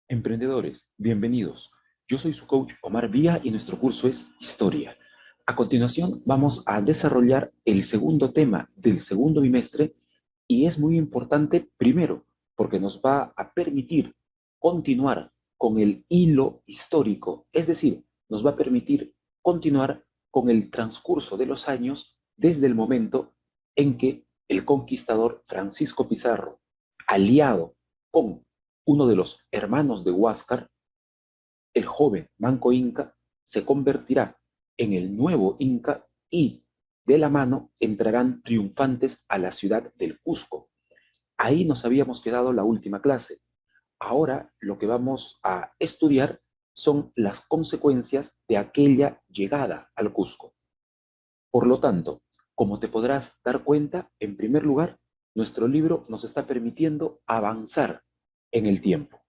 Emprendedores, bienvenidos. Yo soy su coach Omar Vía y nuestro curso es Historia. A continuación vamos a desarrollar el segundo tema del segundo bimestre y es muy importante primero porque nos va a permitir continuar con el hilo histórico, es decir, nos va a permitir continuar con el transcurso de los años desde el momento en que el conquistador Francisco Pizarro, aliado con uno de los hermanos de Huáscar, el joven Manco Inca, se convertirá en el nuevo Inca y de la mano entrarán triunfantes a la ciudad del Cusco. Ahí nos habíamos quedado la última clase. Ahora lo que vamos a estudiar son las consecuencias de aquella llegada al Cusco. Por lo tanto, como te podrás dar cuenta, en primer lugar, nuestro libro nos está permitiendo avanzar en el tiempo.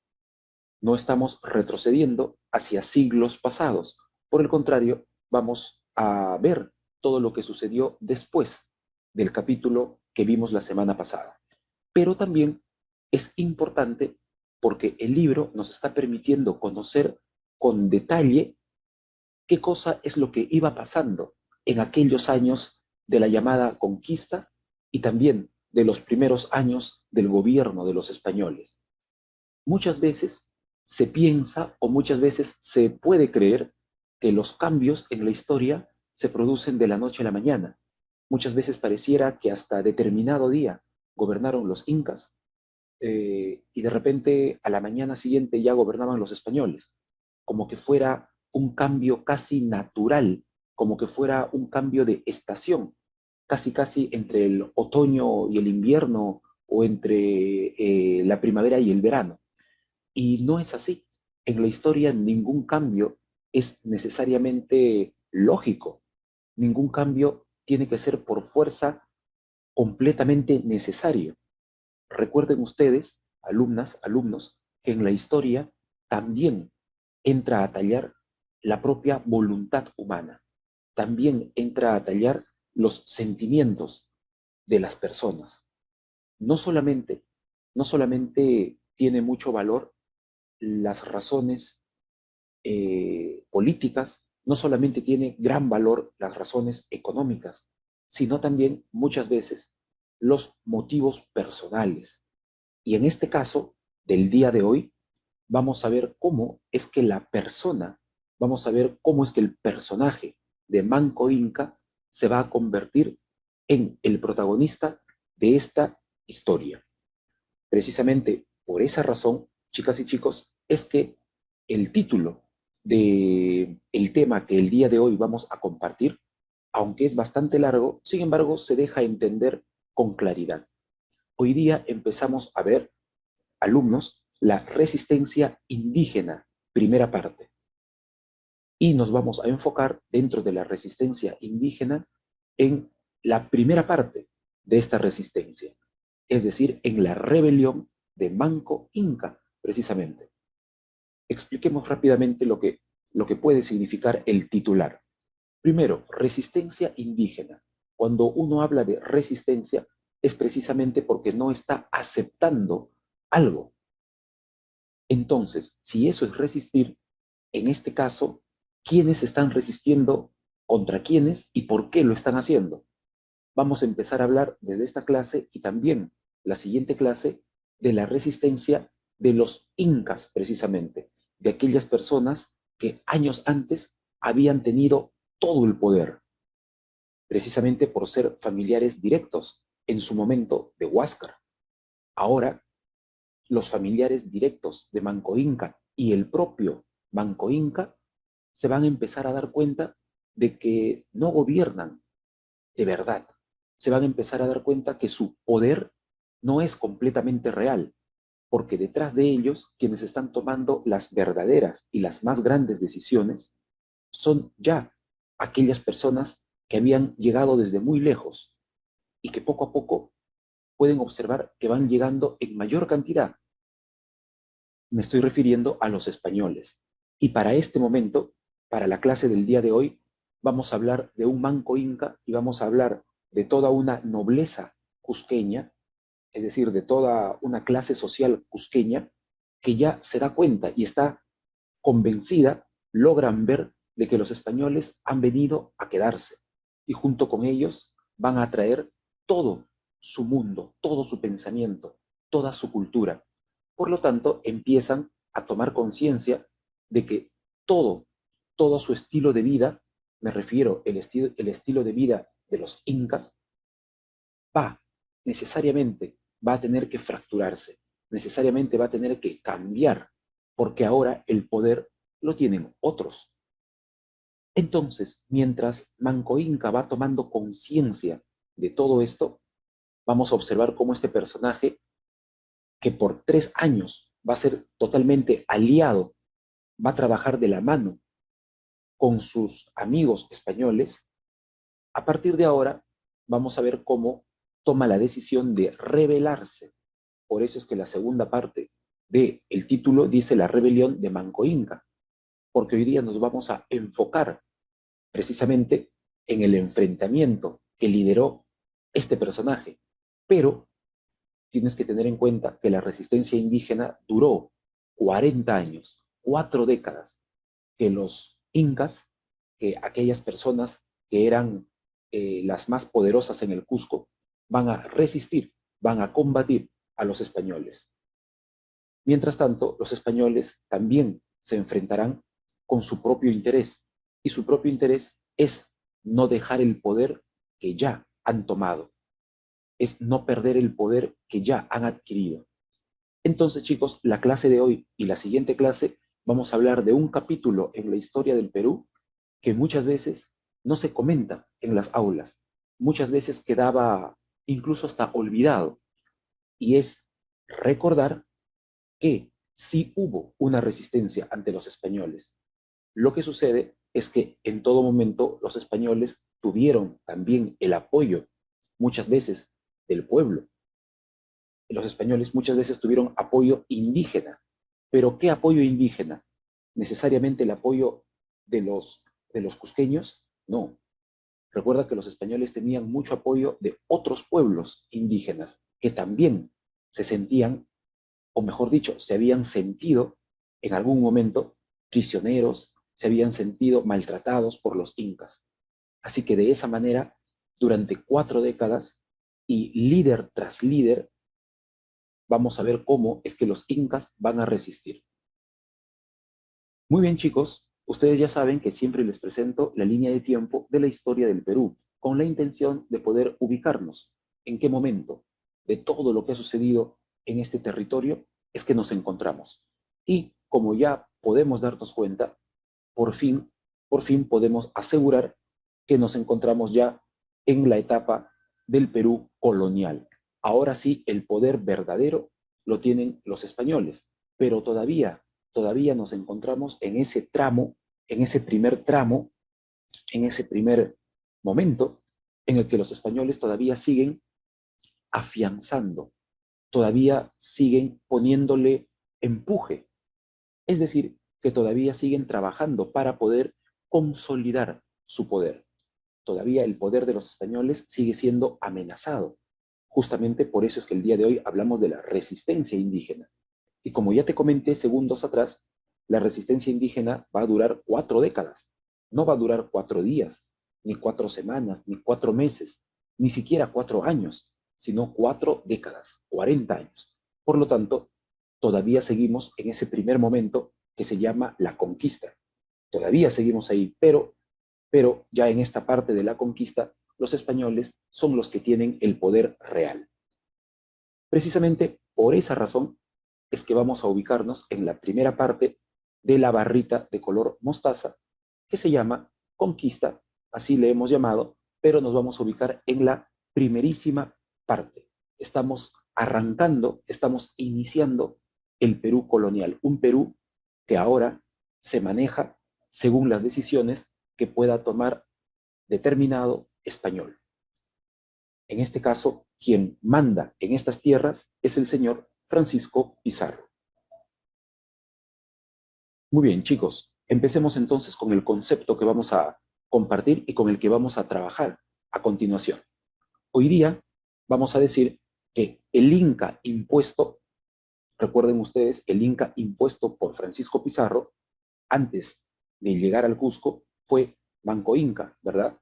No estamos retrocediendo hacia siglos pasados. Por el contrario, vamos a ver todo lo que sucedió después del capítulo que vimos la semana pasada. Pero también es importante porque el libro nos está permitiendo conocer con detalle qué cosa es lo que iba pasando en aquellos años de la llamada conquista y también de los primeros años del gobierno de los españoles. Muchas veces se piensa o muchas veces se puede creer que los cambios en la historia se producen de la noche a la mañana. Muchas veces pareciera que hasta determinado día gobernaron los incas y de repente a la mañana siguiente ya gobernaban los españoles, como que fuera un cambio casi natural, como que fuera un cambio de estación, casi casi entre el otoño y el invierno o entre la primavera y el verano. Y no es así. En la historia ningún cambio es necesariamente lógico. Ningún cambio tiene que ser por fuerza completamente necesario. Recuerden ustedes, alumnas, alumnos, que en la historia también entra a tallar la propia voluntad humana. También entra a tallar los sentimientos de las personas. No solamente, no solamente tiene mucho valor las razones políticas, no solamente tiene gran valor las razones económicas, sino también muchas veces los motivos personales. Y en este caso, del día de hoy, vamos a ver cómo es que la persona, vamos a ver cómo es que el personaje de Manco Inca se va a convertir en el protagonista de esta historia. Precisamente por esa razón, chicas y chicos, es que el título del tema que el día de hoy vamos a compartir, aunque es bastante largo, sin embargo, se deja entender con claridad. Hoy día empezamos a ver, alumnos, la resistencia indígena, primera parte. Y nos vamos a enfocar dentro de la resistencia indígena en la primera parte de esta resistencia, es decir, en la rebelión de Manco Inca, precisamente. Expliquemos rápidamente lo que puede significar el titular. Primero, resistencia indígena. Cuando uno habla de resistencia, es precisamente porque no está aceptando algo. Entonces, si eso es resistir, en este caso, ¿quiénes están resistiendo contra quiénes y por qué lo están haciendo? Vamos a empezar a hablar desde esta clase y también la siguiente clase de la resistencia de los incas, precisamente, de aquellas personas que años antes habían tenido todo el poder, precisamente por ser familiares directos en su momento de Huáscar. Ahora, los familiares directos de Manco Inca y el propio Manco Inca se van a empezar a dar cuenta de que no gobiernan de verdad. Se van a empezar a dar cuenta que su poder no es completamente real, porque detrás de ellos, quienes están tomando las verdaderas y las más grandes decisiones, son ya aquellas personas que habían llegado desde muy lejos y que poco a poco pueden observar que van llegando en mayor cantidad. Me estoy refiriendo a los españoles. Y para este momento, para la clase del día de hoy, vamos a hablar de un manco inca y vamos a hablar de toda una nobleza cusqueña, es decir, de toda una clase social cusqueña, que ya se da cuenta y está convencida, logran ver de que los españoles han venido a quedarse y junto con ellos van a traer todo su mundo, todo su pensamiento, toda su cultura. Por lo tanto, empiezan a tomar conciencia de que todo su estilo de vida, me refiero el estilo de vida de los incas, va necesariamente va a tener que fracturarse, necesariamente va a tener que cambiar, porque ahora el poder lo tienen otros. Entonces, mientras Manco Inca va tomando conciencia de todo esto, vamos a observar cómo este personaje, que por 3 años va a ser totalmente aliado, va a trabajar de la mano con sus amigos españoles, a partir de ahora vamos a ver cómo toma la decisión de rebelarse. Por eso es que la segunda parte del título dice la rebelión de Manco Inca, porque hoy día nos vamos a enfocar precisamente en el enfrentamiento que lideró este personaje. Pero tienes que tener en cuenta que la resistencia indígena duró 40 años, 4 décadas, que los incas, que aquellas personas que eran las más poderosas en el Cusco, van a resistir, van a combatir a los españoles. Mientras tanto, los españoles también se enfrentarán con su propio interés, y su propio interés es no dejar el poder que ya han tomado, es no perder el poder que ya han adquirido. Entonces, chicos, la clase de hoy y la siguiente clase vamos a hablar de un capítulo en la historia del Perú que muchas veces no se comenta en las aulas, muchas veces quedaba incluso hasta olvidado, y es recordar que sí hubo una resistencia ante los españoles. Lo que sucede es que en todo momento los españoles tuvieron también el apoyo, muchas veces, del pueblo. Los españoles muchas veces tuvieron apoyo indígena. ¿Pero qué apoyo indígena? ¿Necesariamente el apoyo de los cusqueños? No. Recuerda que los españoles tenían mucho apoyo de otros pueblos indígenas que también se sentían, o mejor dicho, se habían sentido en algún momento prisioneros, se habían sentido maltratados por los incas. Así que de esa manera, durante 4 décadas, y líder tras líder, vamos a ver cómo es que los incas van a resistir. Muy bien, chicos, ustedes ya saben que siempre les presento la línea de tiempo de la historia del Perú, con la intención de poder ubicarnos en qué momento de todo lo que ha sucedido en este territorio es que nos encontramos. Y como ya podemos darnos cuenta, por fin podemos asegurar que nos encontramos ya en la etapa del Perú colonial. Ahora sí, el poder verdadero lo tienen los españoles, pero todavía nos encontramos en ese tramo, en ese primer tramo, en ese primer momento en el que los españoles todavía siguen afianzando, todavía siguen poniéndole empuje. Es decir, que todavía siguen trabajando para poder consolidar su poder. Todavía el poder de los españoles sigue siendo amenazado. Justamente por eso es que el día de hoy hablamos de la resistencia indígena. Y como ya te comenté segundos atrás, la resistencia indígena va a durar 4 décadas. No va a durar 4 días, ni 4 semanas, ni 4 meses, ni siquiera 4 años, sino 4 décadas, 40 años. Por lo tanto, todavía seguimos en ese primer momento que se llama la conquista. Todavía seguimos ahí, pero ya en esta parte de la conquista, los españoles son los que tienen el poder real. Precisamente por esa razón es que vamos a ubicarnos en la primera parte de la barrita de color mostaza, que se llama conquista, así le hemos llamado, pero nos vamos a ubicar en la primerísima parte. Estamos arrancando, estamos iniciando el Perú colonial, un Perú que ahora se maneja según las decisiones que pueda tomar determinado español. En este caso, quien manda en estas tierras es el señor Francisco Pizarro. Muy bien, chicos, empecemos entonces con el concepto que vamos a compartir y con el que vamos a trabajar a continuación. Hoy día vamos a decir que el Inca impuesto recuerden ustedes, el Inca impuesto por Francisco Pizarro, antes de llegar al Cusco, fue Manco Inca, ¿verdad?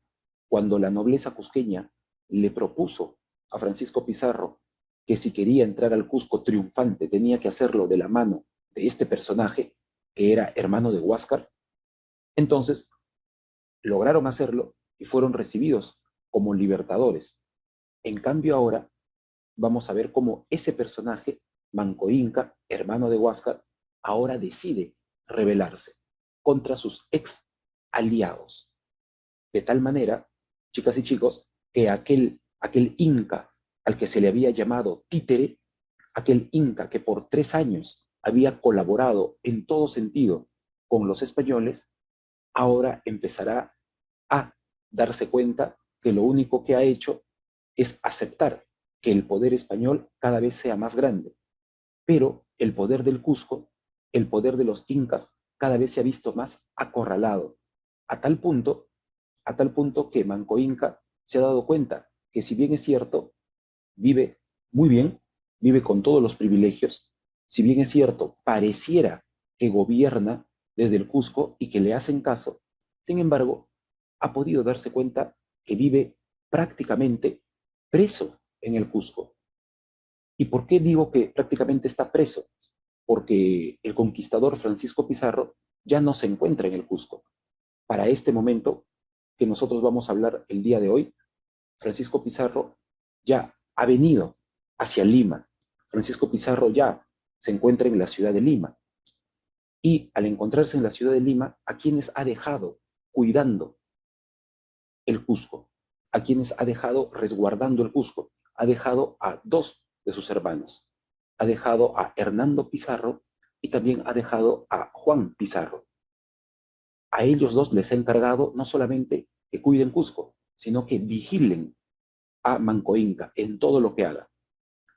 Cuando la nobleza cusqueña le propuso a Francisco Pizarro que si quería entrar al Cusco triunfante tenía que hacerlo de la mano de este personaje, que era hermano de Huáscar, entonces lograron hacerlo y fueron recibidos como libertadores. En cambio ahora vamos a ver cómo ese personaje, Manco Inca, hermano de Huáscar, ahora decide rebelarse contra sus ex aliados. De tal manera, chicas y chicos, que aquel Inca al que se le había llamado títere, aquel Inca que por 3 años había colaborado en todo sentido con los españoles, ahora empezará a darse cuenta que lo único que ha hecho es aceptar que el poder español cada vez sea más grande, pero el poder del Cusco, el poder de los incas, cada vez se ha visto más acorralado, a tal punto, a tal punto que Manco Inca se ha dado cuenta que si bien es cierto, vive muy bien, vive con todos los privilegios, si bien es cierto, pareciera que gobierna desde el Cusco y que le hacen caso, sin embargo, ha podido darse cuenta que vive prácticamente preso en el Cusco. ¿Y por qué digo que prácticamente está preso? Porque el conquistador Francisco Pizarro ya no se encuentra en el Cusco. Para este momento que nosotros vamos a hablar el día de hoy, Francisco Pizarro ya ha venido hacia Lima. Francisco Pizarro ya se encuentra en la ciudad de Lima. Y al encontrarse en la ciudad de Lima, ¿a quienes ha dejado cuidando el Cusco? ¿A quienes ha dejado resguardando el Cusco? Ha dejado a dos de sus hermanos. Ha dejado a Hernando Pizarro y también ha dejado a Juan Pizarro. A ellos dos les ha encargado no solamente que cuiden Cusco, sino que vigilen a Manco Inca en todo lo que haga.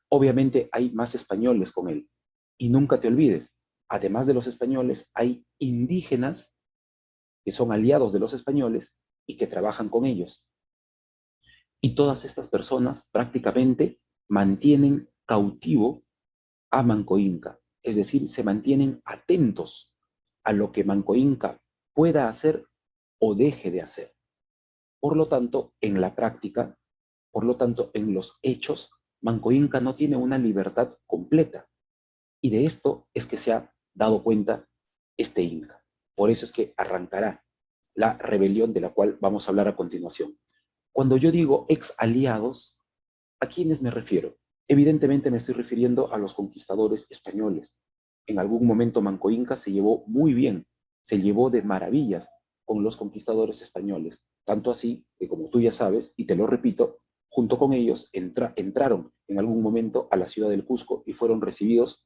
Obviamente hay más españoles con él. Y nunca te olvides, además de los españoles, hay indígenas que son aliados de los españoles y que trabajan con ellos. Y todas estas personas prácticamente mantienen cautivo a Manco Inca, es decir, se mantienen atentos a lo que Manco Inca pueda hacer o deje de hacer. Por lo tanto, en la práctica, por lo tanto, en los hechos, Manco Inca no tiene una libertad completa. Y de esto es que se ha dado cuenta este Inca. Por eso es que arrancará la rebelión de la cual vamos a hablar a continuación. Cuando yo digo ex aliados, ¿a quiénes me refiero? Evidentemente me estoy refiriendo a los conquistadores españoles. En algún momento Manco Inca se llevó muy bien, se llevó de maravillas con los conquistadores españoles. Tanto así que, como tú ya sabes, y te lo repito, junto con ellos entraron en algún momento a la ciudad del Cusco y fueron recibidos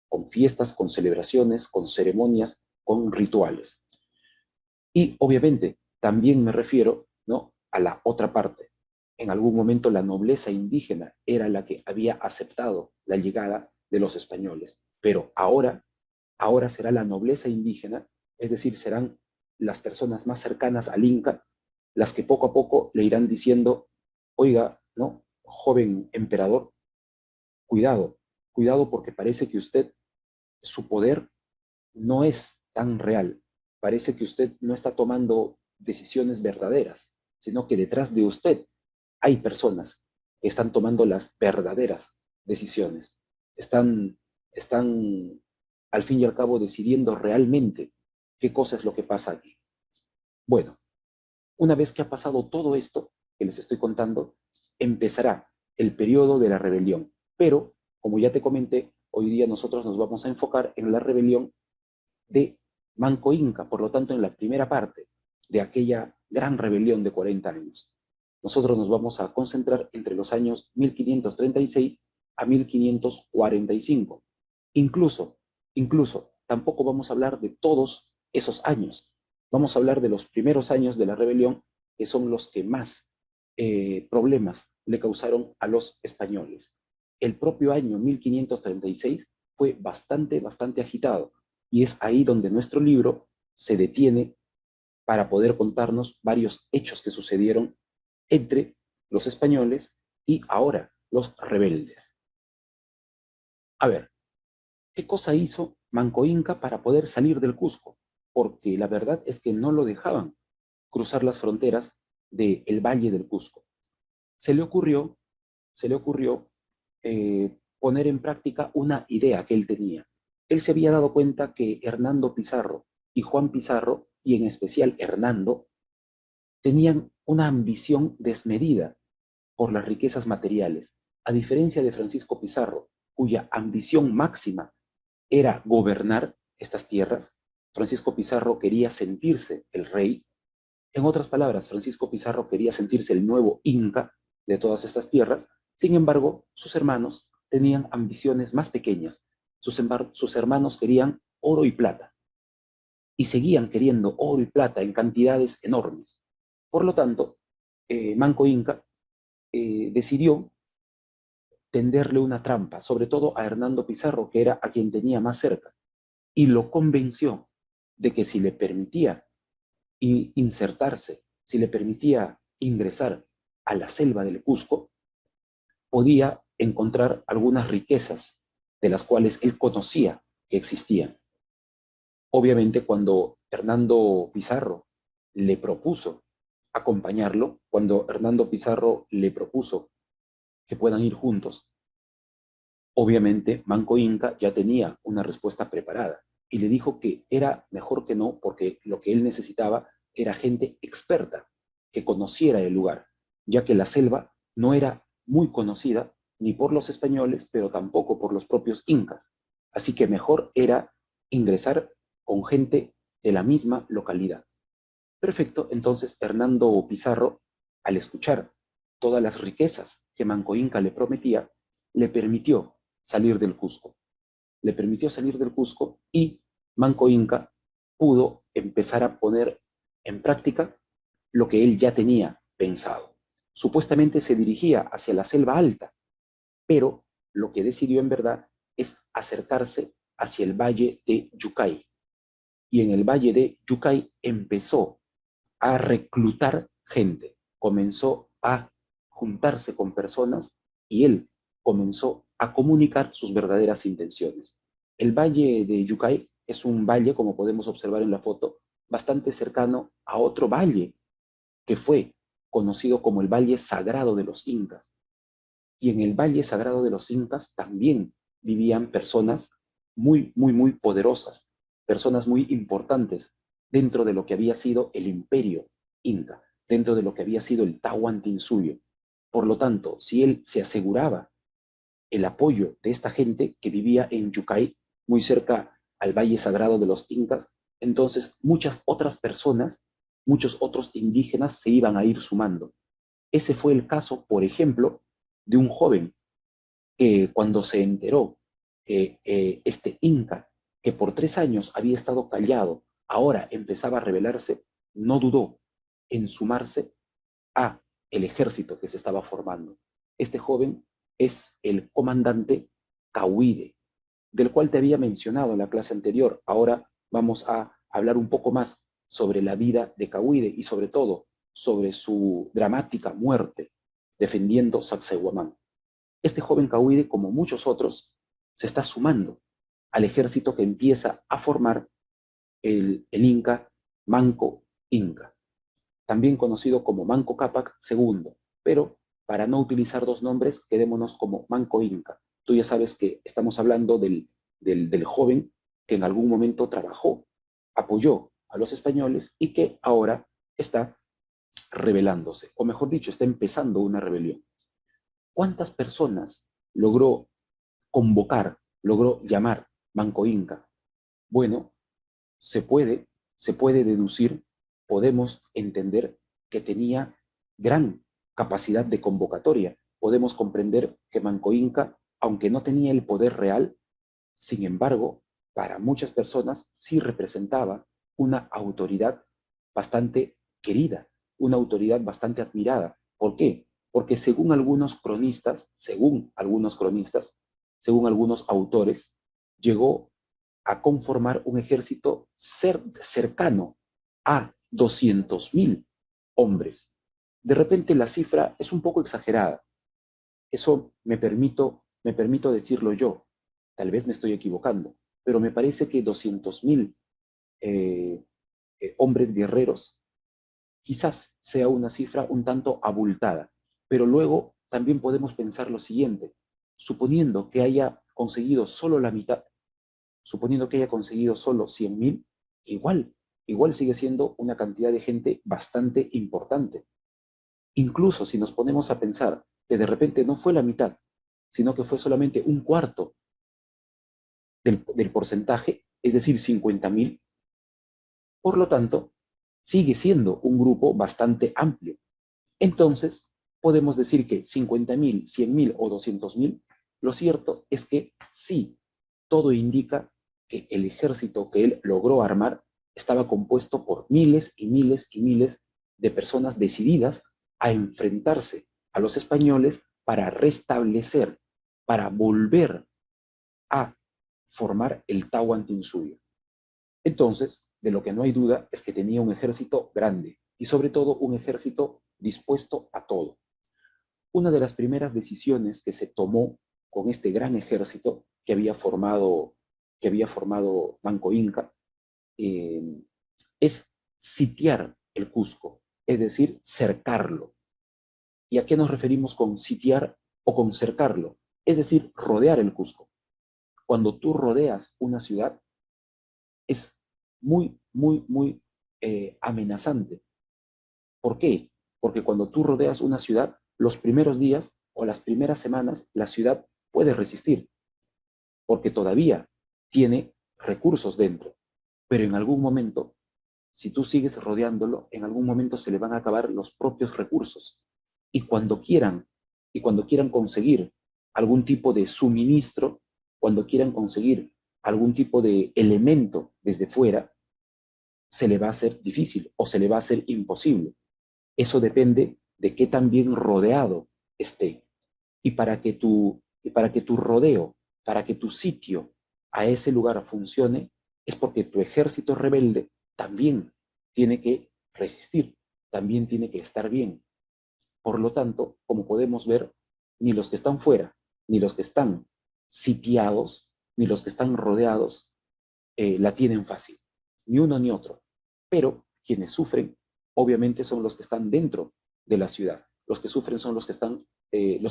con fiestas, con celebraciones, con ceremonias, con rituales. Y obviamente también me refiero, ¿no?, a la otra parte. En algún momento la nobleza indígena era la que había aceptado la llegada de los españoles, pero ahora será la nobleza indígena, es decir, serán las personas más cercanas al Inca, las que poco a poco le irán diciendo, oiga, ¿no?, joven emperador, cuidado, cuidado porque parece que usted, su poder no es tan real. Parece que usted no está tomando decisiones verdaderas, sino que detrás de usted hay personas que están tomando las verdaderas decisiones. Están al fin y al cabo decidiendo realmente qué cosa es lo que pasa aquí. Bueno, una vez que ha pasado todo esto que les estoy contando, empezará el periodo de la rebelión. Pero, como ya te comenté, hoy día nosotros nos vamos a enfocar en la rebelión de Manco Inca, por lo tanto en la primera parte de aquella gran rebelión de 40 años. Nosotros nos vamos a concentrar entre los años 1536 a 1545. Incluso, tampoco vamos a hablar de todos esos años. Vamos a hablar de los primeros años de la rebelión, que son los que más problemas le causaron a los españoles. El propio año 1536 fue bastante agitado. Y es ahí donde nuestro libro se detiene para poder contarnos varios hechos que sucedieron entre los españoles y ahora los rebeldes. A ver, ¿Qué cosa hizo Manco Inca para poder salir del Cusco? Porque la verdad es que no lo dejaban cruzar las fronteras del Valle del Cusco. Se le ocurrió, se le ocurrió poner en práctica una idea que él tenía. Él se había dado cuenta que Hernando Pizarro y Juan Pizarro, y en especial Hernando, tenían una ambición desmedida por las riquezas materiales, a diferencia de Francisco Pizarro, cuya ambición máxima era gobernar estas tierras. Francisco Pizarro quería sentirse el rey. En otras palabras, Francisco Pizarro quería sentirse el nuevo Inca de todas estas tierras. Sin embargo, sus hermanos tenían ambiciones más pequeñas. Sus hermanos querían oro y plata, y seguían queriendo oro y plata en cantidades enormes. Por lo tanto, Manco Inca decidió tenderle una trampa, sobre todo a Hernando Pizarro, que era a quien tenía más cerca, y lo convenció de que si le permitía insertarse, si le permitía ingresar a la selva del Cusco, podía encontrar algunas riquezas de las cuales él conocía que existían. Obviamente, cuando Hernando Pizarro le propuso acompañarlo, cuando Hernando Pizarro le propuso que puedan ir juntos, obviamente Manco Inca ya tenía una respuesta preparada y le dijo que era mejor que no, porque lo que él necesitaba era gente experta que conociera el lugar, ya que la selva no era muy conocida ni por los españoles, pero tampoco por los propios incas. Así que mejor era ingresar con gente de la misma localidad. Perfecto, entonces Hernando Pizarro, al escuchar todas las riquezas que Manco Inca le prometía, le permitió salir del Cusco. Le permitió salir del Cusco y Manco Inca pudo empezar a poner en práctica lo que él ya tenía pensado. Supuestamente se dirigía hacia la selva alta, pero lo que decidió en verdad es acercarse hacia el valle de Yucay. Y en el valle de Yucay empezó a reclutar gente, comenzó a juntarse con personas y él comenzó a comunicar sus verdaderas intenciones. El valle de Yucay es un valle, como podemos observar en la foto, bastante cercano a otro valle que fue conocido como el Valle Sagrado de los Incas. Y en el Valle Sagrado de los Incas también vivían personas muy poderosas, personas muy importantes dentro de lo que había sido el imperio inca, dentro de lo que había sido el Tahuantinsuyo. Por lo tanto, si él se aseguraba el apoyo de esta gente que vivía en Yucay, muy cerca al Valle Sagrado de los Incas, entonces muchas otras personas, muchos otros indígenas se iban a ir sumando. Ese fue el caso, por ejemplo, de un joven que cuando se enteró que este Inca, que por 3 años había estado callado, ahora empezaba a rebelarse, no dudó en sumarse a el ejército que se estaba formando. Este joven es el comandante Cahuide, del cual te había mencionado en la clase anterior. Ahora vamos a hablar un poco más sobre la vida de Cahuide y sobre todo sobre su dramática muerte defendiendo Sacsayhuamán. Este joven Cahuide, como muchos otros, se está sumando al ejército que empieza a formar el Inca Manco Inca, también conocido como Manco Cápac II, pero para no utilizar dos nombres, quedémonos como Manco Inca. Tú ya sabes que estamos hablando del joven que en algún momento trabajó, apoyó a los españoles y que ahora está rebelándose, o mejor dicho, está empezando una rebelión. ¿Cuántas personas logró convocar, logró llamar Manco Inca? Bueno, se puede, se puede deducir, podemos entender que tenía gran capacidad de convocatoria. Podemos comprender que Manco Inca, aunque no tenía el poder real, sin embargo, para muchas personas sí representaba una autoridad bastante querida, una autoridad bastante admirada. ¿Por qué? Porque según algunos autores, llegó a conformar un ejército cercano a 200.000 hombres. De repente la cifra es un poco exagerada. Eso me permito decirlo yo. tal vez me estoy equivocando, pero me parece que 200.000 hombres guerreros quizás sea una cifra un tanto abultada, pero luego también podemos pensar lo siguiente, suponiendo que haya conseguido solo la mitad, suponiendo que haya conseguido solo 100.000, igual sigue siendo una cantidad de gente bastante importante. Incluso si nos ponemos a pensar que de repente no fue la mitad, sino que fue solamente un cuarto del porcentaje, es decir, 50.000, por lo tanto, sigue siendo un grupo bastante amplio. Entonces, podemos decir que 50.000, 100.000 o 200.000, lo cierto es que sí, todo indica que el ejército que él logró armar estaba compuesto por miles y miles y miles de personas decididas a enfrentarse a los españoles para restablecer, para volver a formar el Tahuantinsuyo. Entonces, de lo que no hay duda es que tenía un ejército grande y sobre todo un ejército dispuesto a todo. Una de las primeras decisiones que se tomó con este gran ejército que había formado Manco Inca es sitiar el Cusco, es decir, cercarlo. ¿Y a qué nos referimos con sitiar o con cercarlo? Es decir, rodear el Cusco. Cuando tú rodeas una ciudad, es muy amenazante. ¿Por qué? Porque cuando tú rodeas una ciudad, los primeros días o las primeras semanas, la ciudad puede resistir, porque todavía tiene recursos dentro. Pero en algún momento, si tú sigues rodeándolo, en algún momento se le van a acabar los propios recursos. Y cuando quieran, y cuando quieran conseguir algún tipo de suministro, cuando quieran conseguir algún tipo de elemento desde fuera, se le va a hacer difícil o se le va a hacer imposible. Eso depende de qué tan bien rodeado esté. Y para que tu rodeo, para que tu sitio a ese lugar funcione, es porque tu ejército rebelde también tiene que resistir, también tiene que estar bien. Por lo tanto, como podemos ver, ni los que están fuera, ni los que están sitiados, ni los que están rodeados, la tienen fácil. Ni uno ni otro. Pero quienes sufren, obviamente, son los que están dentro de la ciudad. Los que sufren son los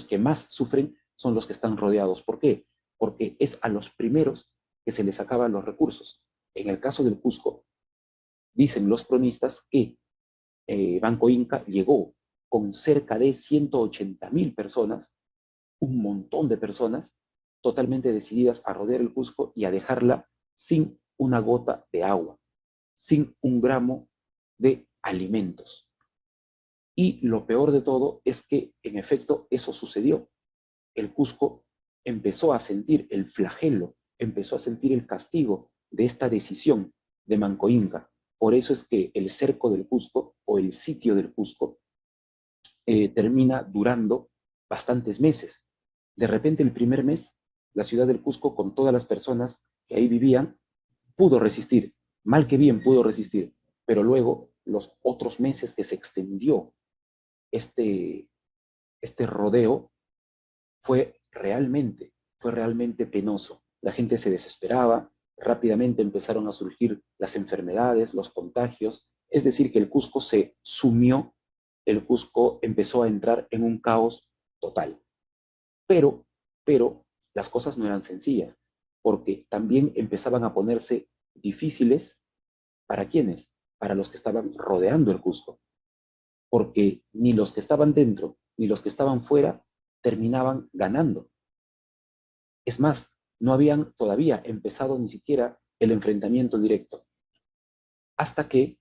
que más sufren son los que están rodeados. ¿Por qué? Porque es a los primeros que se les acaban los recursos. En el caso del Cusco, dicen los cronistas que Banco Inca llegó con cerca de 180.000 personas, un montón de personas, totalmente decididas a rodear el Cusco y a dejarla sin una gota de agua, sin un gramo de alimentos. Y lo peor de todo es que, en efecto, eso sucedió. El Cusco empezó a sentir el flagelo, empezó a sentir el castigo de esta decisión de Manco Inca. Por eso es que el cerco del Cusco o el sitio del Cusco termina durando bastantes meses. De repente, el primer mes, la ciudad del Cusco, con todas las personas que ahí vivían, pudo resistir, mal que bien pudo resistir, pero luego los otros meses que se extendió este, este rodeo fue realmente penoso. La gente se desesperaba, rápidamente empezaron a surgir las enfermedades, los contagios, es decir, que el Cusco se sumió, el Cusco empezó a entrar en un caos total. Pero, pero las cosas no eran sencillas, porque también empezaban a ponerse difíciles. ¿Para quiénes? Para los que estaban rodeando el Cusco, porque ni los que estaban dentro ni los que estaban fuera terminaban ganando. Es más, no habían todavía empezado ni siquiera el enfrentamiento directo, hasta que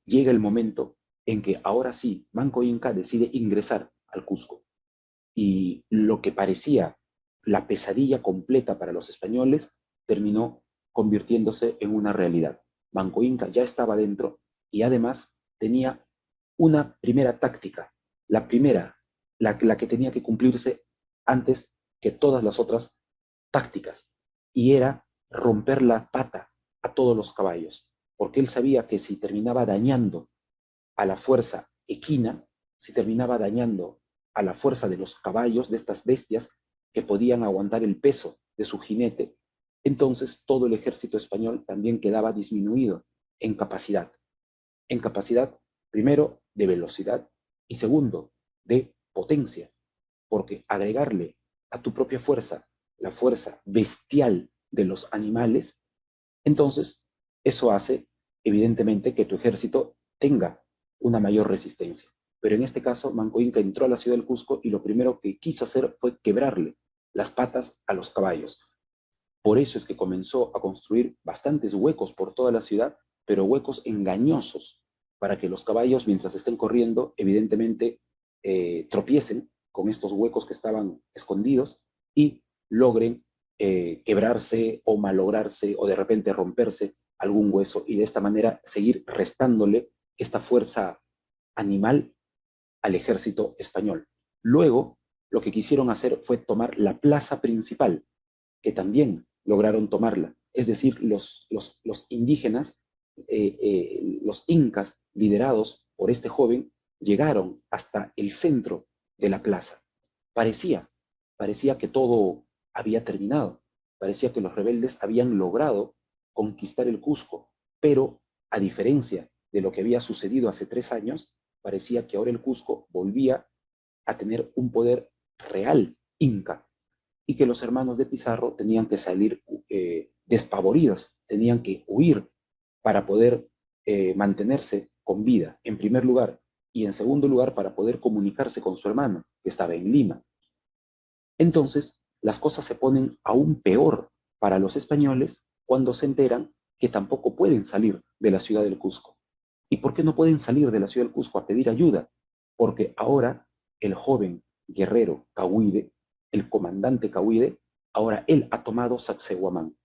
llega el momento en que ahora sí, Manco Inca decide ingresar al Cusco. Y lo que parecía la pesadilla completa para los españoles terminó convirtiéndose en una realidad. Manco Inca ya estaba dentro y además tenía una primera táctica, la primera, la que tenía que cumplirse antes que todas las otras tácticas, y era romper la pata a todos los caballos, porque él sabía que si terminaba dañando a la fuerza equina, si terminaba dañando a la fuerza de los caballos, de estas bestias que podían aguantar el peso de su jinete, entonces todo el ejército español también quedaba disminuido en capacidad. En capacidad, primero, de velocidad y segundo, de potencia, porque agregarle a tu propia fuerza la fuerza bestial de los animales, entonces eso hace evidentemente que tu ejército tenga una mayor resistencia. Pero en este caso, Manco Inca entró a la ciudad del Cusco y lo primero que quiso hacer fue quebrarle las patas a los caballos. Por eso es que comenzó a construir bastantes huecos por toda la ciudad, pero huecos engañosos, para que los caballos, mientras estén corriendo, evidentemente tropiecen con estos huecos que estaban escondidos y logren quebrarse o malograrse o de repente romperse algún hueso y de esta manera seguir restándole esta fuerza animal al ejército español. Luego, lo que quisieron hacer fue tomar la plaza principal, que también lograron tomarla. Es decir, los indígenas, los incas, liderados por este joven, llegaron hasta el centro de la plaza. Parecía, parecía que todo había terminado. Parecía que los rebeldes habían logrado conquistar el Cusco, pero a diferencia de lo que había sucedido hace 3 años, parecía que ahora el Cusco volvía a tener un poder real inca y que los hermanos de Pizarro tenían que salir despavoridos, tenían que huir para poder mantenerse con vida, en primer lugar, y en segundo lugar para poder comunicarse con su hermano, que estaba en Lima. Entonces, las cosas se ponen aún peor para los españoles cuando se enteran que tampoco pueden salir de la ciudad del Cusco. ¿Y por qué no pueden salir de la ciudad del Cusco a pedir ayuda? Porque ahora el joven guerrero Cahuide, el comandante Cahuide, ahora él ha tomado Sacsayhuamán.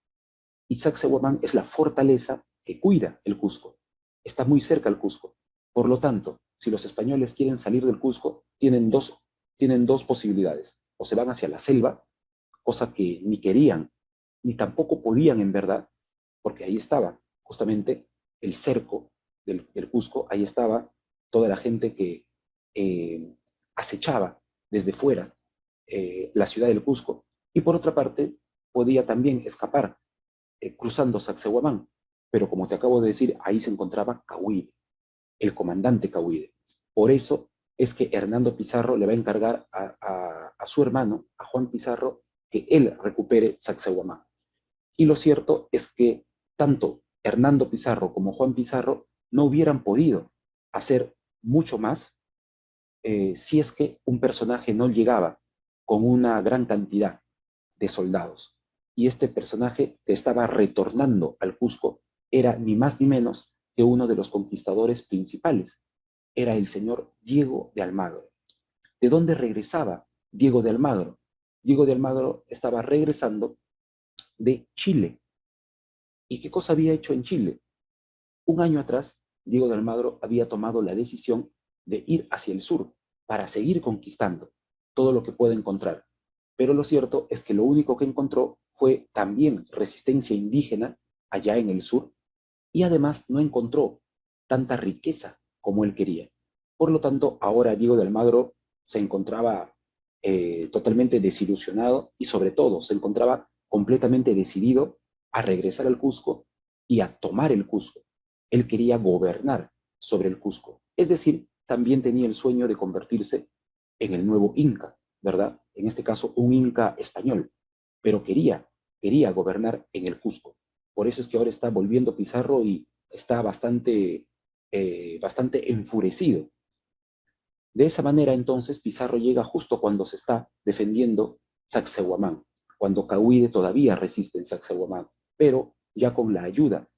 Y Sacsayhuamán es la fortaleza que cuida el Cusco. Está muy cerca al Cusco. Por lo tanto, si los españoles quieren salir del Cusco, tienen dos posibilidades. O se van hacia la selva, cosa que ni querían, ni tampoco podían en verdad, porque ahí estaba justamente el cerco del Cusco, ahí estaba toda la gente que acechaba desde fuera la ciudad del Cusco, y por otra parte podía también escapar cruzando Sacsayhuamán, pero como te acabo de decir, ahí se encontraba Cahuide, el comandante Cahuide. Por eso es que Hernando Pizarro le va a encargar a su hermano, a Juan Pizarro, que él recupere Sacsayhuamán. Y lo cierto es que tanto Hernando Pizarro como Juan Pizarro no hubieran podido hacer mucho más si es que un personaje no llegaba con una gran cantidad de soldados. Y este personaje que estaba retornando al Cusco era ni más ni menos que uno de los conquistadores principales. Era el señor Diego de Almagro. ¿De dónde regresaba Diego de Almagro? Diego de Almagro estaba regresando de Chile. ¿Y qué cosa había hecho en Chile? Un año atrás, Diego de Almagro había tomado la decisión de ir hacia el sur para seguir conquistando todo lo que pueda encontrar. Pero lo cierto es que lo único que encontró fue también resistencia indígena allá en el sur y además no encontró tanta riqueza como él quería. Por lo tanto, ahora Diego de Almagro se encontraba totalmente desilusionado y sobre todo se encontraba completamente decidido a regresar al Cusco y a tomar el Cusco. Él quería gobernar sobre el Cusco. Es decir, también tenía el sueño de convertirse en el nuevo Inca, ¿verdad? En este caso, un Inca español. Pero quería gobernar en el Cusco. Por eso es que ahora está volviendo Pizarro y está bastante enfurecido. De esa manera, entonces, Pizarro llega justo cuando se está defendiendo Sacsayhuamán, cuando Cahuide todavía resiste en Sacsayhuamán, pero ya con la ayuda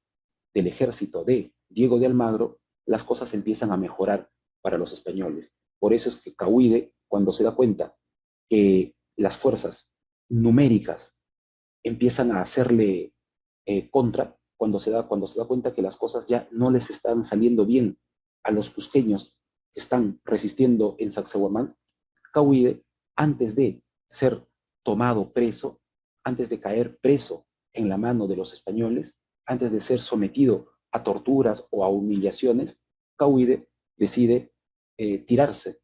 del ejército de Diego de Almagro, las cosas empiezan a mejorar para los españoles. Por eso es que Cahuide, cuando se da cuenta que las fuerzas numéricas empiezan a hacerle contra, cuando se da cuenta que las cosas ya no les están saliendo bien a los cusqueños que están resistiendo en Sacsayhuamán, Cahuide, antes de ser tomado preso, antes de caer preso en la mano de los españoles, antes de ser sometido a torturas o a humillaciones, Cahuide decide tirarse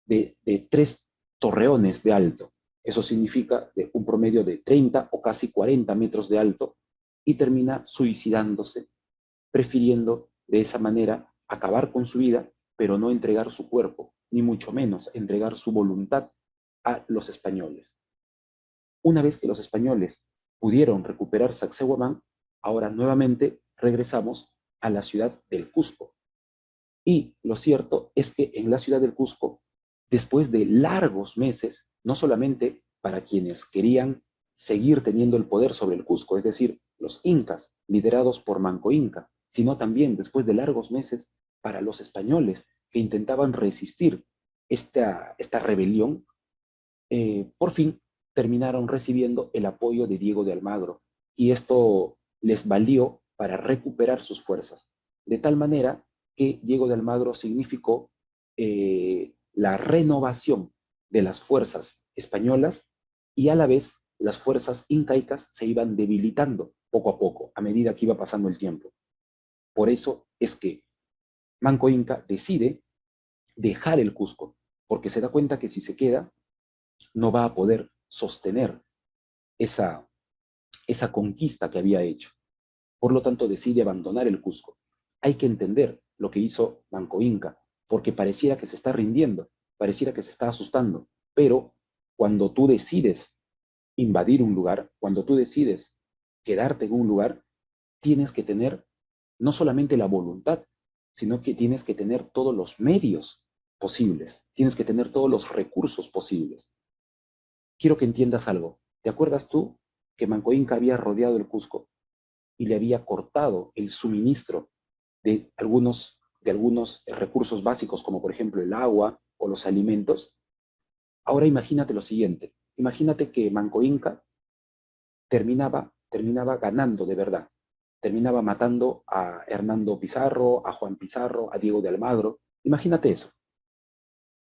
de 3 torreones de alto. Eso significa de un promedio de 30 o casi 40 metros de alto, y termina suicidándose, prefiriendo de esa manera acabar con su vida, pero no entregar su cuerpo, ni mucho menos entregar su voluntad a los españoles. Una vez que los españoles pudieron recuperar Sacsayhuamán, ahora nuevamente regresamos a la ciudad del Cusco. Y lo cierto es que en la ciudad del Cusco, después de largos meses, no solamente para quienes querían seguir teniendo el poder sobre el Cusco, es decir, los incas, liderados por Manco Inca, sino también después de largos meses para los españoles que intentaban resistir esta rebelión, por fin terminaron recibiendo el apoyo de Diego de Almagro, y esto les valió para recuperar sus fuerzas. De tal manera que Diego de Almagro significó la renovación de las fuerzas españolas, y a la vez las fuerzas incaicas se iban debilitando poco a poco a medida que iba pasando el tiempo. Por eso es que Manco Inca decide dejar el Cusco, porque se da cuenta que si se queda no va a poder sostener esa, esa conquista que había hecho. Por lo tanto, decide abandonar el Cusco. Hay que entender lo que hizo Manco Inca, porque pareciera que se está rindiendo, pareciera que se está asustando, pero cuando tú decides invadir un lugar, cuando tú decides quedarte en un lugar, tienes que tener no solamente la voluntad, sino que tienes que tener todos los medios posibles, tienes que tener todos los recursos posibles. Quiero que entiendas algo. ¿Te acuerdas tú que Manco Inca había rodeado el Cusco y le había cortado el suministro de algunos recursos básicos, como por ejemplo el agua o los alimentos? Ahora imagínate lo siguiente. Imagínate que Manco Inca terminaba ganando de verdad. Terminaba matando a Hernando Pizarro, a Juan Pizarro, a Diego de Almagro. Imagínate eso.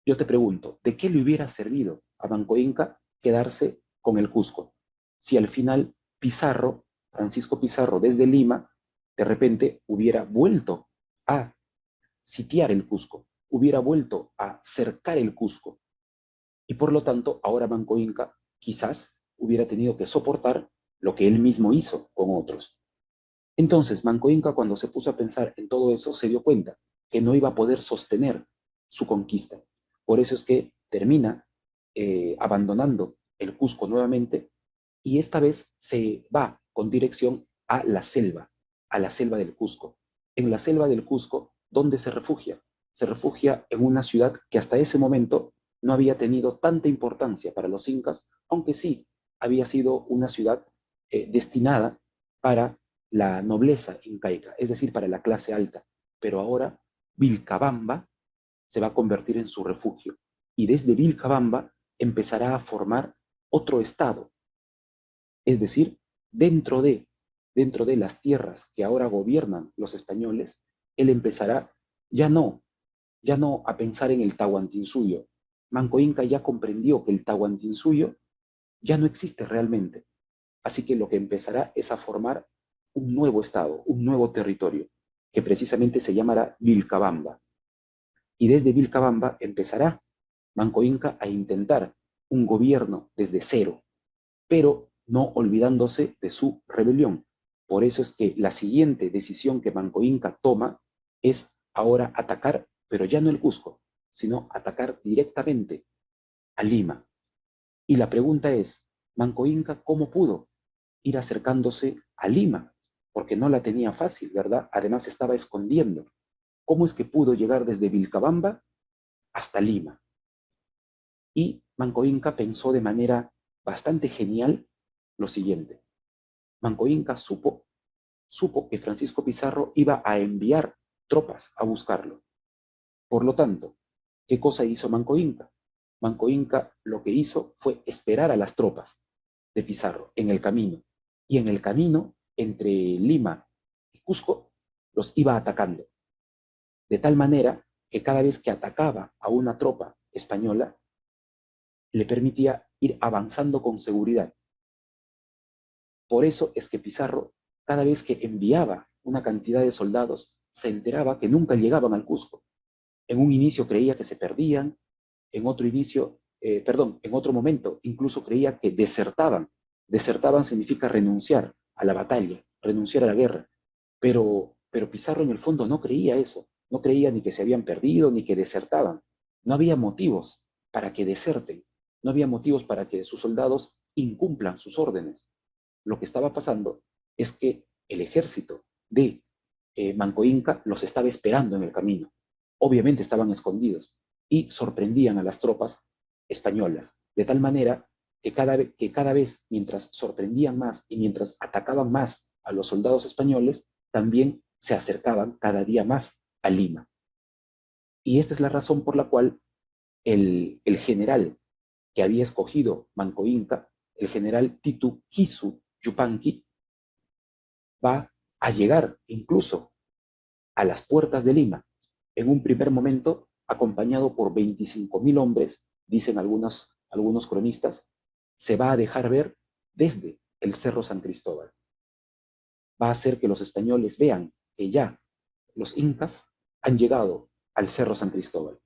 Yo te pregunto, ¿de qué le hubiera servido a Manco Inca quedarse con el Cusco si al final Pizarro, Francisco Pizarro desde Lima, de repente hubiera vuelto a sitiar el Cusco, hubiera vuelto a cercar el Cusco, y por lo tanto ahora Manco Inca quizás hubiera tenido que soportar lo que él mismo hizo con otros? Entonces Manco Inca, cuando se puso a pensar en todo eso, se dio cuenta que no iba a poder sostener su conquista. Por eso es que termina abandonando el Cusco nuevamente, y esta vez se va con dirección a la selva del Cusco. En la selva del Cusco, ¿dónde se refugia? Se refugia en una ciudad que hasta ese momento no había tenido tanta importancia para los incas, aunque sí había sido una ciudad destinada para la nobleza incaica, es decir, para la clase alta. Pero ahora Vilcabamba se va a convertir en su refugio, y desde Vilcabamba empezará a formar otro estado, es decir, dentro de, dentro de las tierras que ahora gobiernan los españoles, él empezará ya no, ya no a pensar en el Tahuantinsuyo. Manco Inca ya comprendió que el Tahuantinsuyo ya no existe realmente, así que lo que empezará es a formar un nuevo estado, un nuevo territorio, que precisamente se llamará Vilcabamba. Y desde Vilcabamba empezará Manco Inca a intentar un gobierno desde cero, pero no olvidándose de su rebelión. Por eso es que la siguiente decisión que Manco Inca toma es ahora atacar, pero ya no el Cusco, sino atacar directamente a Lima. Y la pregunta es, Manco Inca, ¿cómo pudo ir acercándose a Lima? Porque no la tenía fácil, ¿verdad? Además estaba escondiendo. ¿Cómo es que pudo llegar desde Vilcabamba hasta Lima? Y Manco Inca pensó de manera bastante genial lo siguiente. Manco Inca supo que Francisco Pizarro iba a enviar tropas a buscarlo. Por lo tanto, ¿qué cosa hizo Manco Inca? Manco Inca lo que hizo fue esperar a las tropas de Pizarro en el camino. Y en el camino, entre Lima y Cusco, los iba atacando. De tal manera que cada vez que atacaba a una tropa española, le permitía ir avanzando con seguridad. Por eso es que Pizarro, cada vez que enviaba una cantidad de soldados, se enteraba que nunca llegaban al Cusco. En un inicio creía que se perdían, en otro inicio perdón, en otro momento incluso creía que desertaban. Desertaban significa renunciar a la batalla, renunciar a la guerra. Pero Pizarro en el fondo no creía eso. No creía ni que se habían perdido, ni que desertaban. No había motivos para que deserten. No había motivos para que sus soldados incumplan sus órdenes. Lo que estaba pasando es que el ejército de Manco Inca los estaba esperando en el camino. Obviamente estaban escondidos y sorprendían a las tropas españolas, de tal manera que cada vez, mientras sorprendían más y mientras atacaban más a los soldados españoles, también se acercaban cada día más a Lima. Y esta es la razón por la cual el general que había escogido Manco Inca, el general Titu Kisu Yupanqui, va a llegar incluso a las puertas de Lima, en un primer momento acompañado por 25.000 hombres, dicen algunos cronistas. Se va a dejar ver desde el Cerro San Cristóbal. Va a hacer que los españoles vean que ya los incas han llegado al Cerro San Cristóbal.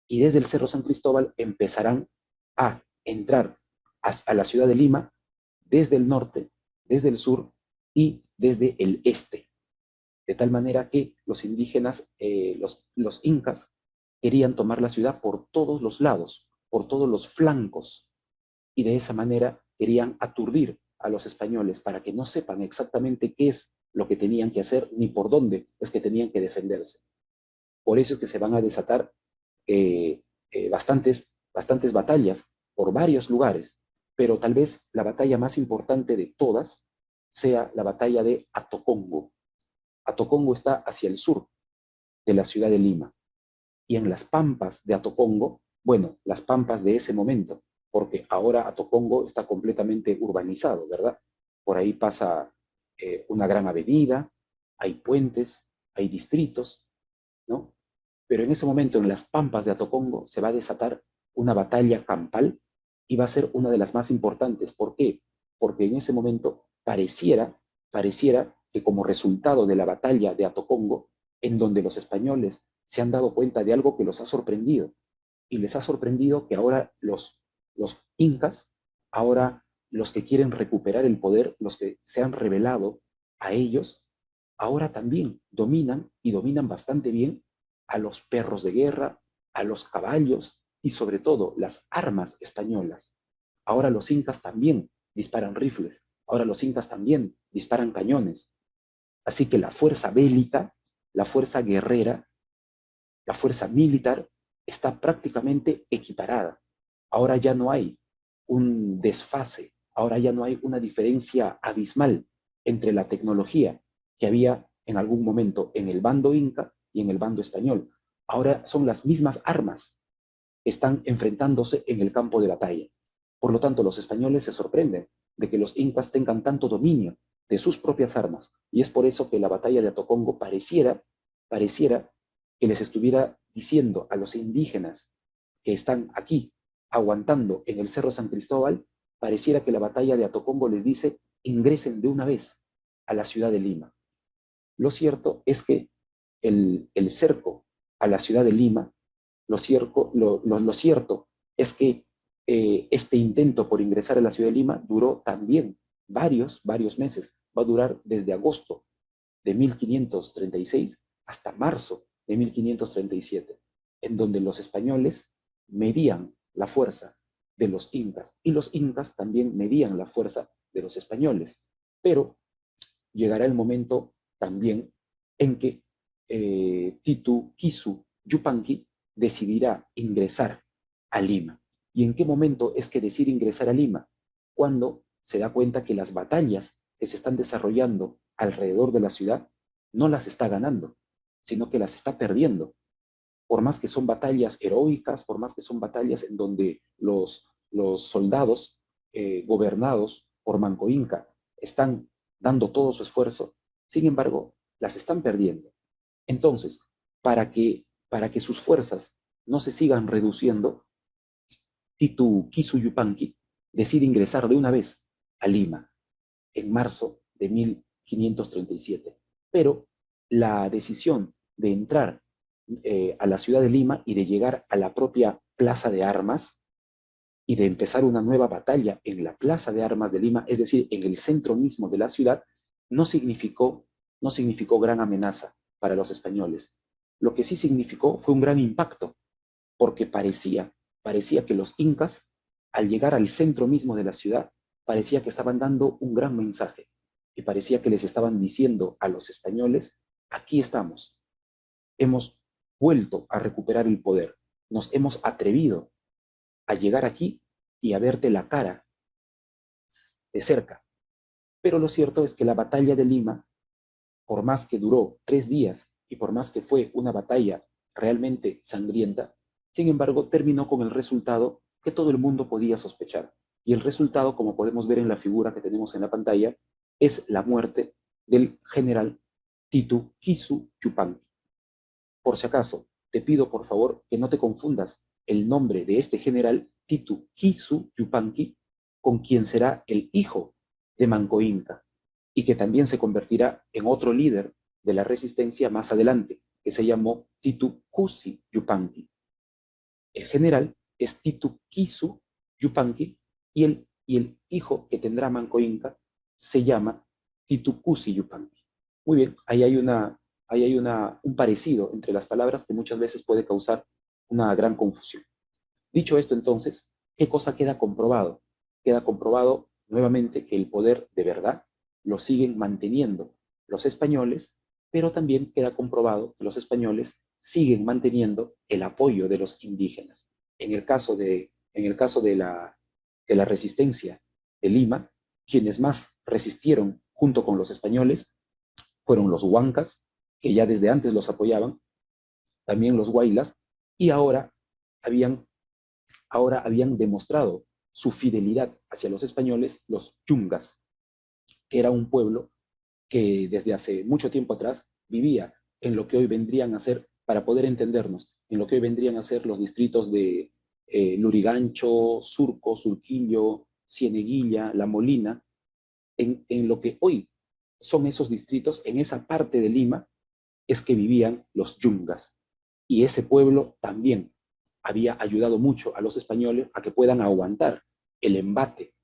Y desde el Cerro San Cristóbal empezarán a entrar a la ciudad de Lima desde el norte, desde el sur y desde el este. De tal manera que los indígenas, los incas, querían tomar la ciudad por todos los lados, por todos los flancos, y de esa manera querían aturdir a los españoles para que no sepan exactamente qué es lo que tenían que hacer ni por dónde es que tenían que defenderse. Por eso es que se van a desatar bastantes batallas por varios lugares, pero tal vez la batalla más importante de todas sea la batalla de Atocongo. Atocongo está hacia el sur de la ciudad de Lima. Y en las pampas de Atocongo, bueno, las pampas de ese momento, porque ahora Atocongo está completamente urbanizado, ¿verdad? Por ahí pasa una gran avenida, hay puentes, hay distritos, ¿no? Pero en ese momento, en las pampas de Atocongo, se va a desatar una batalla campal y va a ser una de las más importantes. ¿Por qué? Porque en ese momento pareciera que como resultado de la batalla de Atocongo, en donde los españoles se han dado cuenta de algo que los ha sorprendido, y les ha sorprendido que ahora los incas, ahora los que quieren recuperar el poder, los que se han rebelado a ellos, ahora también dominan y dominan bastante bien a los perros de guerra, a los caballos y sobre todo las armas españolas. Ahora los incas también disparan rifles, ahora los incas también disparan cañones. Así que la fuerza bélica, la fuerza guerrera, la fuerza militar está prácticamente equiparada. Ahora ya no hay un desfase, ahora ya no hay una diferencia abismal entre la tecnología que había en algún momento en el bando inca y en el bando español. Ahora son las mismas armas que están enfrentándose en el campo de batalla. Por lo tanto, los españoles se sorprenden de que los incas tengan tanto dominio de sus propias armas. Y es por eso que la batalla de Atocongo pareciera que les estuviera diciendo a los indígenas que están aquí aguantando en el Cerro San Cristóbal, pareciera que la batalla de Atocongo les dice: ingresen de una vez a la ciudad de Lima. Lo cierto es que el cerco a la ciudad de Lima, lo cierto es que este intento por ingresar a la ciudad de Lima duró también varios meses. Va a durar desde agosto de 1536 hasta marzo de 1537, en donde los españoles medían la fuerza de los incas y los incas también medían la fuerza de los españoles. Pero llegará el momento también en que Titu Kisu Yupanqui decidirá ingresar a Lima. ¿Y en qué momento es que decide ingresar a Lima? Cuando se da cuenta que las batallas que se están desarrollando alrededor de la ciudad no las está ganando, sino que las está perdiendo. Por más que son batallas heroicas, por más que son batallas en donde los soldados gobernados por Manco Inca están dando todo su esfuerzo, sin embargo, las están perdiendo. Entonces, para que sus fuerzas no se sigan reduciendo, Titu Kisu Yupanqui decide ingresar de una vez a Lima en marzo de 1537. Pero la decisión de entrar a la ciudad de Lima y de llegar a la propia Plaza de Armas y de empezar una nueva batalla en la Plaza de Armas de Lima, es decir, en el centro mismo de la ciudad, no significó, no significó gran amenaza para los españoles. Lo que sí significó fue un gran impacto, porque parecía que los incas, al llegar al centro mismo de la ciudad, parecía que estaban dando un gran mensaje, y parecía que les estaban diciendo a los españoles, aquí estamos, hemos vuelto a recuperar el poder, nos hemos atrevido a llegar aquí y a verte la cara de cerca. Pero lo cierto es que la batalla de Lima, por más que duró 3 días y por más que fue una batalla realmente sangrienta, sin embargo terminó con el resultado que todo el mundo podía sospechar. Y el resultado, como podemos ver en la figura que tenemos en la pantalla, es la muerte del general Titu Kisu Yupanqui. Por si acaso, te pido por favor que no te confundas el nombre de este general Titu Kisu Yupanqui con quien será el hijo de Manco Inca y que también se convertirá en otro líder de la resistencia más adelante, que se llamó Titu Cusi Yupanqui. El general es Titu Kisu Yupanqui y el hijo que tendrá Manco Inca se llama Titu Cusi Yupanqui. Muy bien, ahí hay un parecido entre las palabras que muchas veces puede causar una gran confusión. Dicho esto, entonces, ¿qué cosa queda comprobado? Queda comprobado nuevamente que el poder de verdad lo siguen manteniendo los españoles, pero también queda comprobado que los españoles siguen manteniendo el apoyo de los indígenas. En el caso de la resistencia de Lima, quienes más resistieron junto con los españoles fueron los huancas, que ya desde antes los apoyaban, también los huaylas, y ahora habían demostrado su fidelidad hacia los españoles, los yungas, que era un pueblo que desde hace mucho tiempo atrás vivía en lo que hoy vendrían a ser, para poder entendernos, en lo que hoy vendrían a ser los distritos de Lurigancho, Surco, Surquillo, Cieneguilla, La Molina, en lo que hoy son esos distritos, en esa parte de Lima, es que vivían los yungas. Y ese pueblo también había ayudado mucho a los españoles a que puedan aguantar el embate,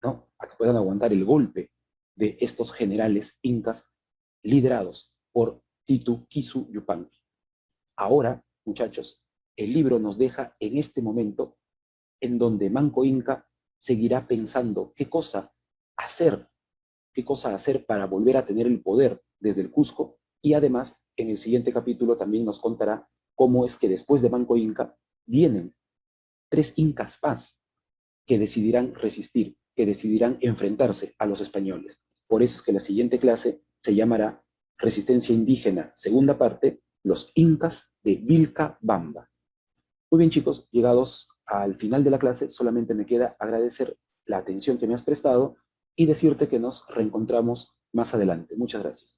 ¿no? A que puedan aguantar el golpe de estos generales incas liderados por Titu Kisu Yupanqui. Ahora, muchachos, el libro nos deja en este momento en donde Manco Inca seguirá pensando hacer, qué cosa hacer para volver a tener el poder desde el Cusco, y además en el siguiente capítulo también nos contará cómo es que después de Manco Inca vienen 3 incas más que decidirán resistir, que decidirán enfrentarse a los españoles. Por eso es que la siguiente clase se llamará Resistencia Indígena, segunda parte, los incas de Vilcabamba. Muy bien, chicos, llegados al final de la clase, solamente me queda agradecer la atención que me has prestado y decirte que nos reencontramos más adelante. Muchas gracias.